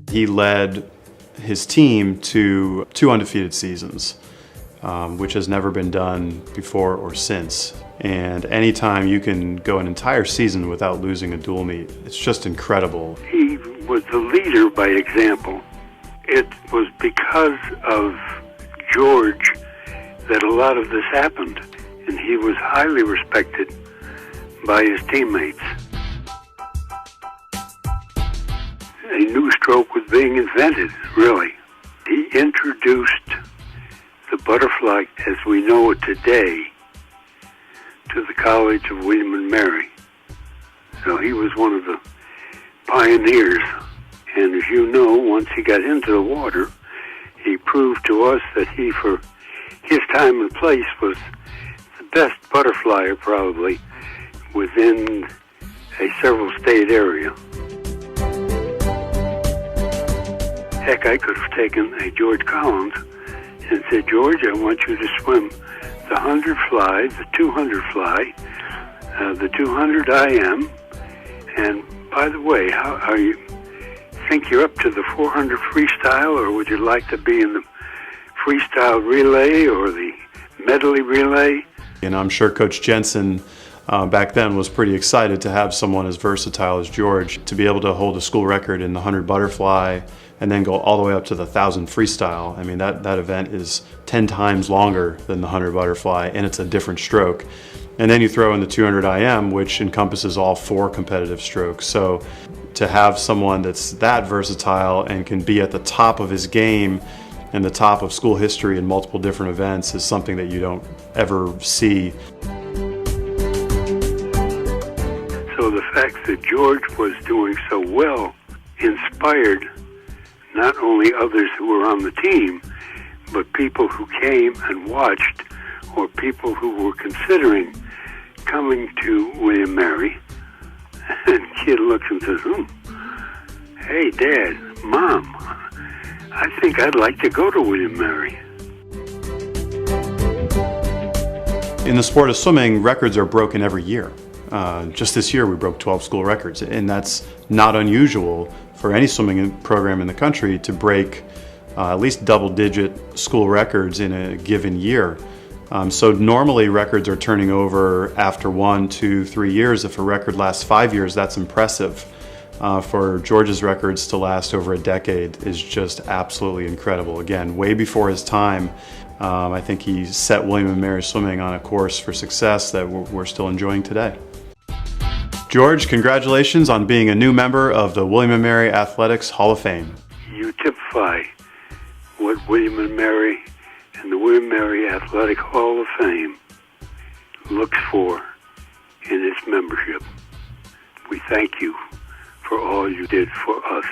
He led his team to 2 undefeated seasons, which has never been done before or since. And anytime you can go an entire season without losing a dual meet, it's just incredible. He was the leader by example. It was because of George that a lot of this happened, and he was highly respected by his teammates. A new stroke was being invented, really. He introduced the butterfly as we know it today to the College of William and Mary. So he was one of the pioneers. And as you know, once he got into the water, he proved to us that he, for his time and place, was the best butterflyer probably within a several state area. Heck, I could have taken a George Collins and said, George, I want you to swim the 100 fly, the 200 fly, the 200 IM, and by the way, how are you? Think you're up to the 400 freestyle, or would you like to be in the freestyle relay or the medley relay? And I'm sure Coach Jensen back then was pretty excited to have someone as versatile as George to be able to hold a school record in the 100 butterfly and then go all the way up to the 1,000 freestyle. I mean, that event is 10 times longer than the 100 butterfly, and it's a different stroke. And then you throw in the 200 IM, which encompasses all 4 competitive strokes. So to have someone that's that versatile and can be at the top of his game and the top of school history in multiple different events is something that you don't ever see. So the fact that George was doing so well inspired not only others who were on the team, but people who came and watched, or people who were considering coming to William Mary. And kid looks and says, hey, Dad, Mom, I think I'd like to go to William Mary. In the sport of swimming, records are broken every year. Just this year we broke 12 school records, and that's not unusual for any swimming program in the country to break at least double-digit school records in a given year. So normally records are turning over after 1, 2, 3 years. If a record lasts 5 years, that's impressive. For George's records to last over a decade is just absolutely incredible. Again, way before his time. I think he set William & Mary Swimming on a course for success that we're still enjoying today. George, congratulations on being a new member of the William & Mary Athletics Hall of Fame. You typify what William & Mary and the William & Mary Athletic Hall of Fame looks for in its membership. We thank you for all you did for us.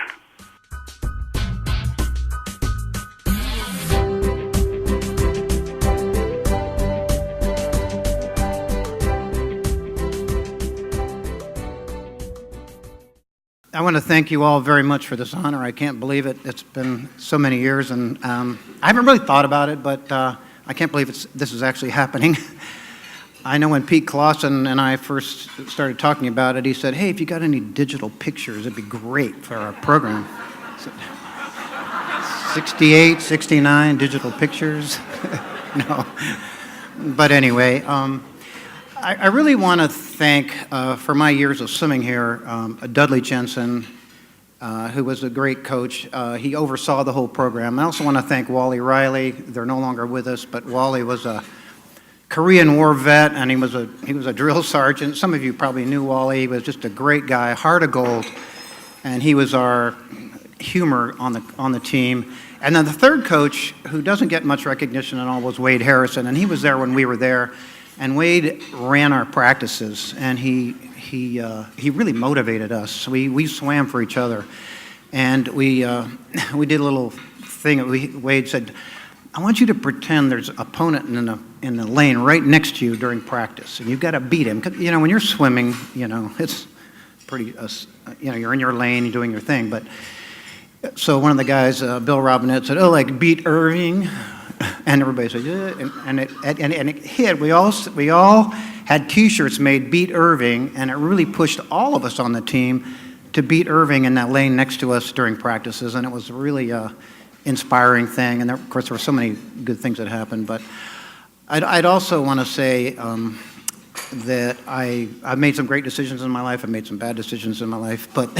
I want to thank you all very much for this honor. I can't believe it. It's been so many years, and I haven't really thought about it, but I can't believe this is actually happening. I know when Pete Clausen and I first started talking about it, he said, hey, if you got any digital pictures, it'd be great for our program. 68, 69 digital pictures. No. But anyway, I really want to thank, for my years of swimming here, Dudley Jensen, who was a great coach. He oversaw the whole program. I also want to thank Wally Riley. They're no longer with us, but Wally was a Korean War vet, and he was a drill sergeant. Some of you probably knew Wally. He was just a great guy, heart of gold, and he was our humor on the team. And then the third coach, who doesn't get much recognition at all, was Wade Harrison, and he was there when we were there. And Wade ran our practices, and he really motivated us. We swam for each other, and we did a little thing. Wade said, I want you to pretend there's an opponent in the lane right next to you during practice, and you've got to beat him. You know, when you're swimming, you know, it's pretty, you know, you're in your lane, you're doing your thing. But so one of the guys, Bill Robinette, said, oh, like beat Irving. And everybody said, yeah, and it hit. We all had T-shirts made, Beat Irving, and it really pushed all of us on the team to beat Irving in that lane next to us during practices, and it was a really inspiring thing. And of course, there were so many good things that happened. But I'd also want to say that I've made some great decisions in my life. I've made some bad decisions in my life. But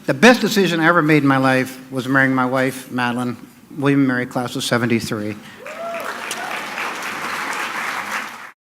the best decision I ever made in my life was marrying my wife, Madeline, William and Mary, class of '73.